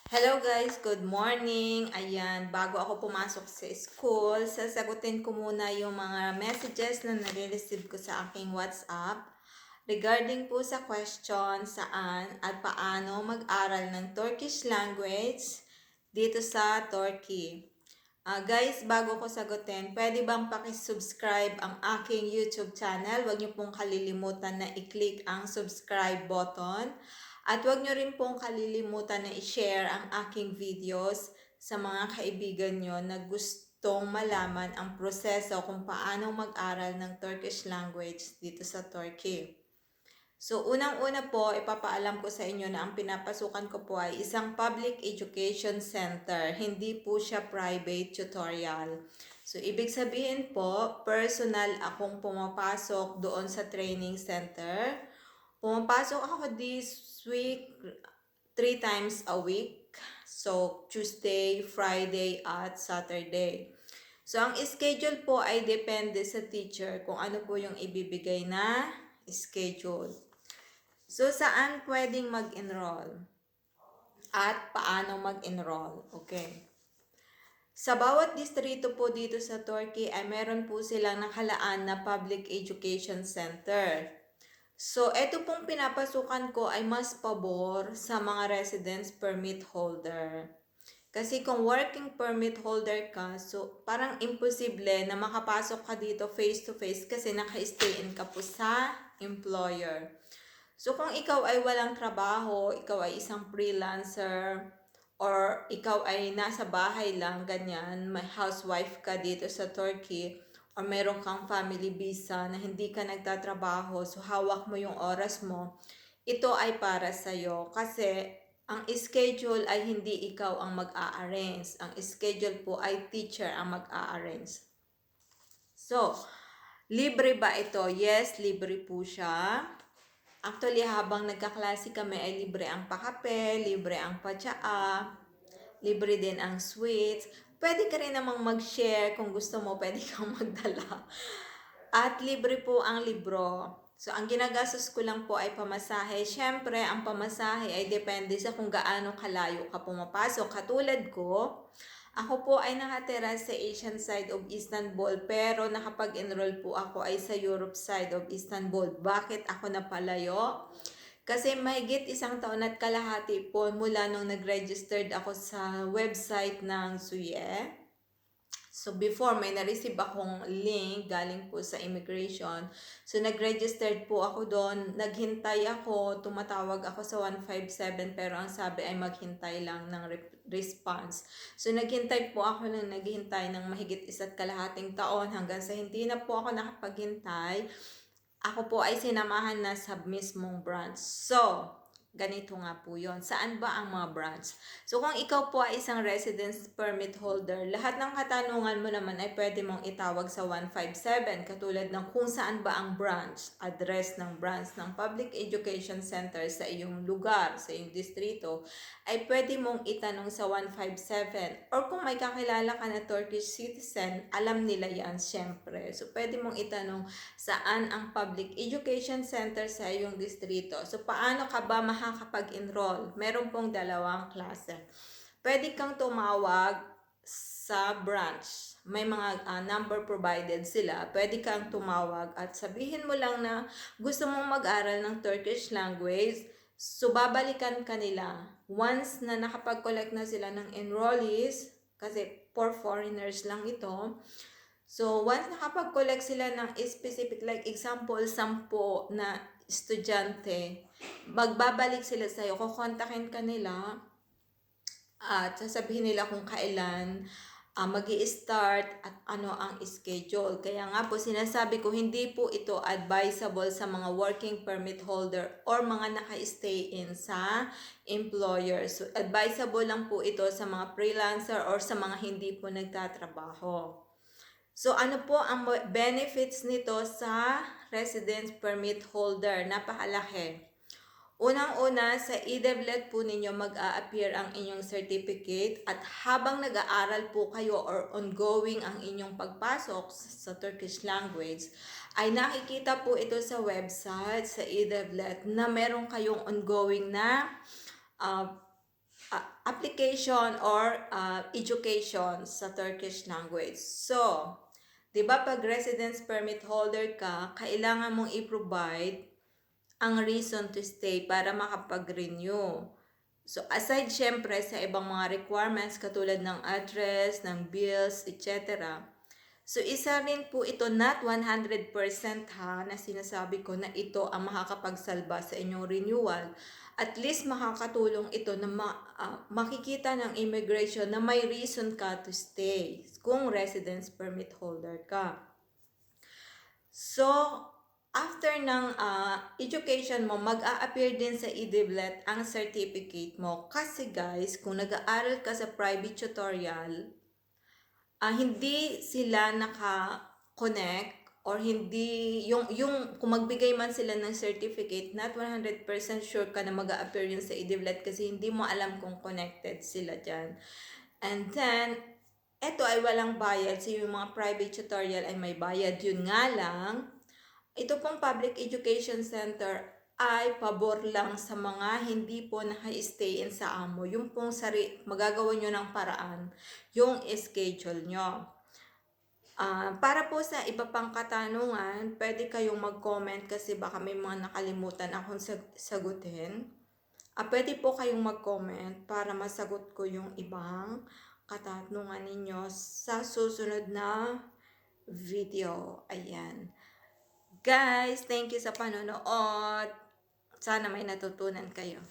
Hello guys, good morning. Ayan, bago ako pumasok sa school, sasagutin ko muna yung mga messages na nare-receive ko sa aking WhatsApp regarding po sa question saan at paano mag-aral ng Turkish language dito sa Turkey. Guys, bago ko sagutin, pwede bang pakisubscribe ang aking YouTube channel? Huwag niyo pong kalilimutan na i-click ang subscribe button. At huwag niyo rin pong kalilimutan na i-share ang aking videos sa mga kaibigan niyo na gustong malaman ang proseso kung paano mag-aral ng Turkish language dito sa Turkey. So, unang-una po, ipapaalam ko sa inyo na ang pinapasukan ko po ay isang public education center. Hindi po siya private tutorial. So, ibig sabihin po, personal akong pumapasok doon sa training center. Pumapasok ako this week 3 times a week. So, Tuesday, Friday, at Saturday. So, ang schedule po ay depende sa teacher kung ano po yung ibibigay na schedule. So, saan pwedeng mag-enroll? At paano mag-enroll? Okay. Sa bawat distrito po dito sa Turkey ay meron po silang nakalaan na public education center. So, eto pong pinapasukan ko ay mas pabor sa mga residence permit holder. Kasi kung working permit holder ka, so parang imposible na makapasok ka dito face to face kasi naka-stay in ka po sa employer. So, kung ikaw ay walang trabaho, ikaw ay isang freelancer, or ikaw ay nasa bahay lang, ganyan, may housewife ka dito sa Turkey, or meron kang family visa na hindi ka nagtatrabaho, so hawak mo yung oras mo, ito ay para sa'yo. Kasi, ang schedule ay hindi ikaw ang mag-a-arrange. Ang schedule po ay teacher ang mag-a-arrange. So, libre ba ito? Yes, libre po siya. Actually, habang nagkaklase kami ay libre ang pakape, libre ang patsaa, libre din ang sweets. Pwede ka rin namang mag-share kung gusto mo, pwede kang magdala. At libre po ang libro. So, ang ginagastos ko lang po ay pamasahe. Siyempre, ang pamasahe ay depende sa kung gaano kalayo ka pumapasok. Katulad ko, ako po ay nakatira sa Asian side of Istanbul pero nakapag-enroll po ako ay sa Europe side of Istanbul. Bakit ako napalayo? Kasi mahigit 1 taon at kalahati po mula nung nag-registered ako sa website ng SUYE. So before, may na-receive akong link galing po sa immigration. So nag-registered po ako doon. Naghintay ako, tumatawag ako sa 157 pero ang sabi ay maghintay lang ng response. So naghintay po ako ng naghintay ng mahigit 1 kalahating taon hanggang sa hindi na po ako nakapaghintay. Ako po ay sinamahan na sa mismong branch. So, ganito nga po yon. Saan ba ang mga branch? So, kung ikaw po ay isang residence permit holder, lahat ng katanungan mo naman ay pwede mong itawag sa 157, katulad ng kung saan ba ang branch, address ng branch ng public education center sa iyong lugar, sa iyong distrito, ay pwede mong itanong sa 157. Or kung may kakilala ka na Turkish citizen, alam nila yan syempre. So, pwede mong itanong saan ang public education center sa iyong distrito. So, paano ka ba makakapag-enroll? Meron pong 2 klase. Pwede kang tumawag sa branch. May mga number provided sila. Pwede kang tumawag at sabihin mo lang na gusto mong mag-aral ng Turkish language. So, babalikan ka nila. Once na nakapag-collect na sila ng enrollees, kasi for foreigners lang ito, so, once nakapag-collect sila ng specific, like example, 10 na estudyante, magbabalik sila sa'yo, kukontakin ka nila, at sasabihin nila kung kailan mag-i-start at ano ang schedule. Kaya nga po sinasabi ko, hindi po ito advisable sa mga working permit holder or mga naka-stay in sa employer. So, advisable lang po ito sa mga freelancer or sa mga hindi po nagtatrabaho. So, ano po ang benefits nito sa residence permit holder? Napakalaki. Unang-una, sa e-devlet po ninyo mag-a-appear ang inyong certificate at habang nag-aaral po kayo or ongoing ang inyong pagpasok sa Turkish language, ay nakikita po ito sa website, sa e-devlet, na meron kayong ongoing na uh, application or education sa Turkish language. So, 'di ba pag residence permit holder ka, kailangan mong i-provide ang reason to stay para makapag-renew. So, aside syempre sa ibang mga requirements katulad ng address, ng bills, etc. So, isa rin po ito, not 100% ha, na sinasabi ko na ito ang makakapagsalba sa inyong renewal. At least makakatulong ito na makikita ng immigration na may reason ka to stay kung residence permit holder ka. So, after ng education mo, mag-a-appear din sa eDivlet ang certificate mo. Kasi guys, kung nag-aaral ka sa private tutorial, hindi sila naka-connect or hindi, kung magbigay man sila ng certificate, not 100% sure ka na mag-a-appear yun sa eDivlet kasi hindi mo alam kung connected sila dyan. And then, eto ay walang bayad. So, yung mga private tutorial ay may bayad. Yun nga lang, ito pong public education center ay pabor lang sa mga hindi po naka-stay in sa amo. Yung pong magagawa nyo ng paraan, yung schedule nyo. Para po sa iba pang katanungan, pwede kayong mag-comment kasi baka may mga nakalimutan akong sagutin. Pwede po kayong mag-comment para masagot ko yung ibang katanungan ninyo sa susunod na video. Ayan. Guys, thank you sa panonood. Sana may natutunan kayo.